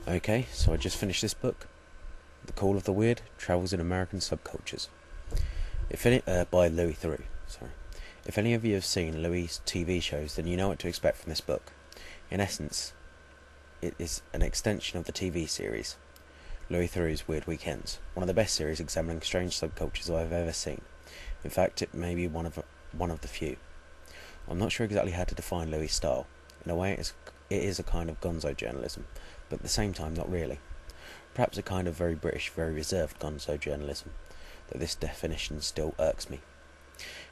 Okay, so I just finished this book, The Call of the Weird, Travels in American Subcultures, by Louis Theroux. Sorry. If any of you have seen Louis' TV shows, then you know what to expect from this book. In essence, it is an extension of the TV series, Louis Theroux's Weird Weekends, one of the best series examining strange subcultures I've ever seen. In fact, it may be one of the few. I'm not sure exactly how to define Louis' style. In a way, it is a kind of gonzo journalism, but at the same time not really. Perhaps a kind of very British, very reserved gonzo journalism, though this definition still irks me.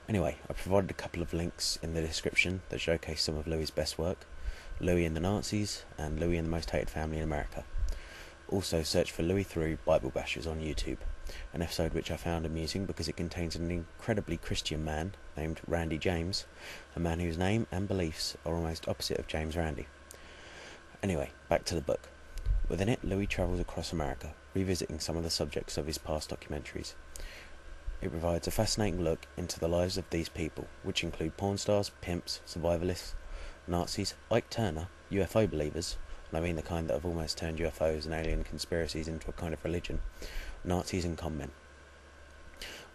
Anyway, I provided a couple of links in the description that showcase some of Louis' best work, Louis and the Nazis, and Louis and the Most Hated Family in America. Also search for Louis Theroux Bible Bashers on YouTube, an episode which I found amusing because it contains an incredibly Christian man named Randy James, a man whose name and beliefs are almost opposite of James Randi. Anyway, back to the book. Within it, Louis travels across America, revisiting some of the subjects of his past documentaries. It provides a fascinating look into the lives of these people, which include porn stars, pimps, survivalists, Nazis, Ike Turner, UFO believers, and I mean the kind that have almost turned UFOs and alien conspiracies into a kind of religion, Nazis and con men.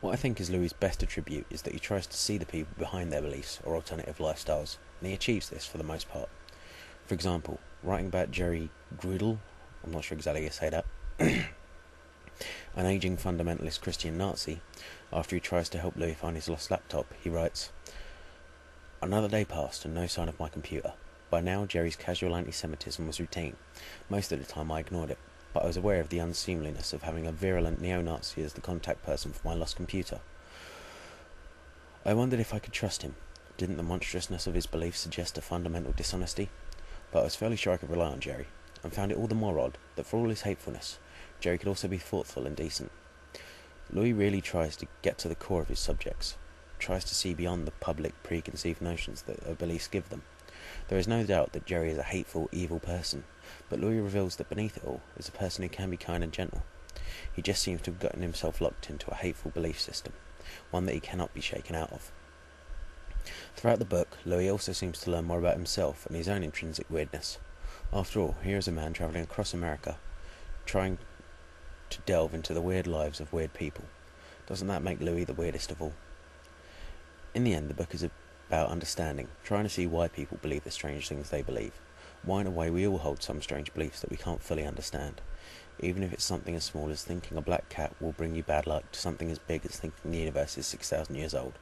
What I think is Louis' best attribute is that he tries to see the people behind their beliefs or alternative lifestyles, and he achieves this for the most part. For example, writing about Jerry Grudel, I'm not sure exactly how you say that, an aging fundamentalist Christian Nazi, after he tries to help Louis find his lost laptop, he writes, "Another day passed and no sign of my computer. By now, Jerry's casual anti-Semitism was routine. Most of the time I ignored it, but I was aware of the unseemliness of having a virulent neo-Nazi as the contact person for my lost computer. I wondered if I could trust him. Didn't the monstrousness of his beliefs suggest a fundamental dishonesty? But I was fairly sure I could rely on Jerry, and found it all the more odd that for all his hatefulness, Jerry could also be thoughtful and decent." Louis really tries to get to the core of his subjects, tries to see beyond the public preconceived notions that their beliefs give them. There is no doubt that Jerry is a hateful, evil person, but Louis reveals that beneath it all is a person who can be kind and gentle. He just seems to have gotten himself locked into a hateful belief system, one that he cannot be shaken out of. Throughout the book, Louis also seems to learn more about himself and his own intrinsic weirdness. After all, here is a man travelling across America, trying to delve into the weird lives of weird people. Doesn't that make Louis the weirdest of all? In the end, the book is about understanding, trying to see why people believe the strange things they believe. Why in a way we all hold some strange beliefs that we can't fully understand. Even if it's something as small as thinking a black cat will bring you bad luck, to something as big as thinking the universe is 6,000 years old.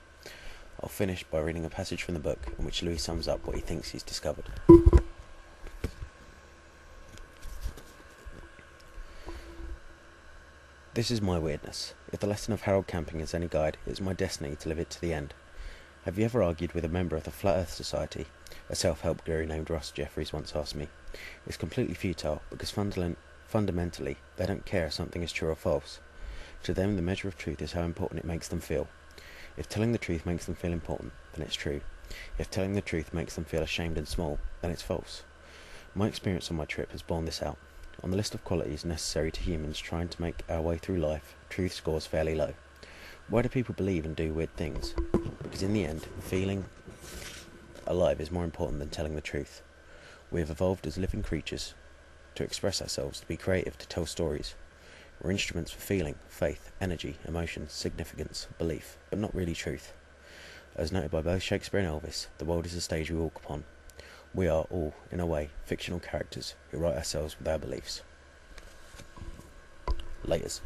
I'll finish by reading a passage from the book in which Louis sums up what he thinks he's discovered. "This is my weirdness. If the lesson of Harold Camping is any guide, it is my destiny to live it to the end. Have you ever argued with a member of the Flat Earth Society? A self-help guru named Ross Jeffries once asked me. It's completely futile, because fundamentally, they don't care if something is true or false. To them, the measure of truth is how important it makes them feel. If telling the truth makes them feel important, then it's true. If telling the truth makes them feel ashamed and small, then it's false. My experience on my trip has borne this out. On the list of qualities necessary to humans trying to make our way through life, truth scores fairly low. Why do people believe and do weird things? Because in the end, feeling alive is more important than telling the truth. We have evolved as living creatures to express ourselves, to be creative, to tell stories. We're instruments for feeling, faith, energy, emotion, significance, belief, but not really truth. As noted by both Shakespeare and Elvis, the world is a stage we walk upon. We are all, in a way, fictional characters who write ourselves with our beliefs. Laters.